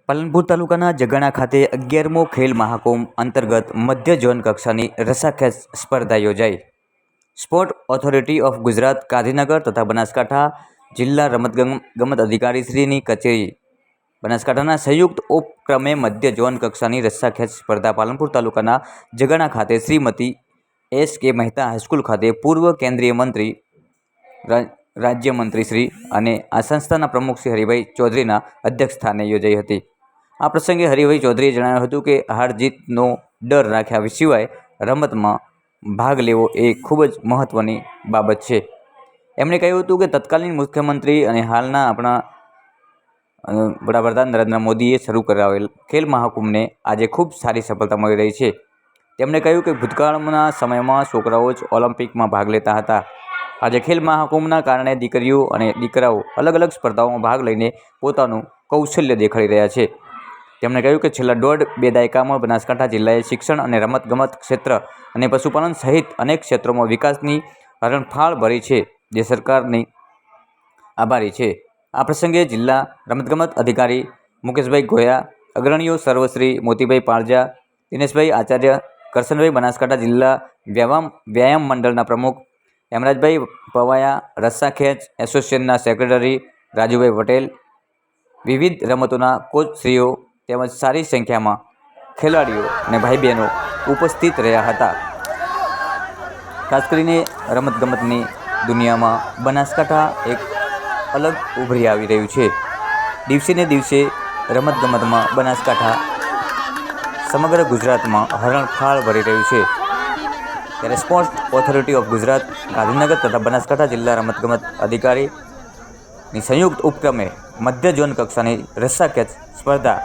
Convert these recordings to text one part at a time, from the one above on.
પાલનપુર તાલુકાના જગાણા ખાતે 11મો ખેલ મહાકુંભ અંતર્ગત મધ્ય ઝોન કક્ષાની રસ્સાખેંચ સ્પર્ધા યોજાઈ। Sport authority of Gujarat Gandhinagar તથા બનાસકાંઠા જિલ્લા રમતગમત અધિકારીશ્રીની કચેરી બનાસકાંઠાના સંયુક્ત ઉપક્રમે મધ્ય ઝોન કક્ષાની રસ્સાખેંચ સ્પર્ધા પાલનપુર તાલુકાના જગાણા ખાતે શ્રીમતી S.K. મહેતા હાઈસ્કૂલ ખાતે પૂર્વ કેન્દ્રીય મંત્રી રાજ્યમંત્રી શ્રી અને આ સંસ્થાના પ્રમુખ શ્રી હરિભાઈ ચૌધરીના અધ્યક્ષસ્થાને યોજાઈ હતી। આ પ્રસંગે હરિભાઈ ચૌધરીએ જણાવ્યું હતું કે હાર જીતનો ડર રાખ્યા સિવાય રમતમાં ભાગ લેવો એ ખૂબ જ મહત્ત્વની બાબત છે। એમણે કહ્યું હતું કે તત્કાલીન મુખ્યમંત્રી અને હાલના આપણા વડાપ્રધાન નરેન્દ્ર મોદીએ શરૂ કરાવેલ ખેલ મહાકુંભને આજે ખૂબ સારી સફળતા મળી રહી છે। તેમણે કહ્યું કે ભૂતકાળના સમયમાં છોકરાઓ જ ઓલિમ્પિકમાં ભાગ લેતા હતા। આજે ખેલ મહાકુંભના કારણે દીકરીઓ અને દીકરાઓ અલગ અલગ સ્પર્ધાઓમાં ભાગ લઈને પોતાનું કૌશલ્ય દેખાડી રહ્યા છે। તેમણે કહ્યું કે છેલ્લા 1.5-2 દાયકામાં બનાસકાંઠા જિલ્લાએ શિક્ષણ અને રમતગમત ક્ષેત્ર અને પશુપાલન સહિત અનેક ક્ષેત્રોમાં વિકાસની હરણફાળ ભરી છે, જે સરકારની આભારી છે। આ પ્રસંગે જિલ્લા રમતગમત અધિકારી મુકેશભાઈ ગોયા, અગ્રણીઓ સર્વશ્રી મોતીભાઈ પાળજા, દિનેશભાઈ આચાર્ય, કરશનભાઈ, બનાસકાંઠા જિલ્લા વ્યાયામ મંડળના પ્રમુખ હેમરાજભાઈ પવાયા, રસ્સાખેંચ એસોસિએશનના સેક્રેટરી રાજુભાઈ પટેલ, વિવિધ રમતોના કોચશ્રીઓ તેમજ સારી સંખ્યામાં ખેલાડીઓ અને ભાઈ બહેનો ઉપસ્થિત રહ્યા હતા। ખાસ કરીને રમતગમતની દુનિયામાં બનાસકાંઠા એક અલગ ઉભરી આવી રહ્યું છે। દિવસે ને દિવસે રમતગમતમાં બનાસકાંઠા સમગ્ર ગુજરાતમાં હરણફાળ ભરી રહ્યું છે। ત્યારે sport authority of Gujarat Gandhinagar તથા બનાસકાંઠા જિલ્લા રમતગમત અધિકારીની સંયુક્ત ઉપક્રમે મધ્ય ઝોન કક્ષાની રસ્સાખેંચ સ્પર્ધા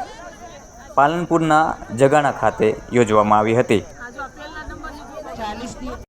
પાલનપુરના જગાણા ખાતે યોજવામાં આવી હતી।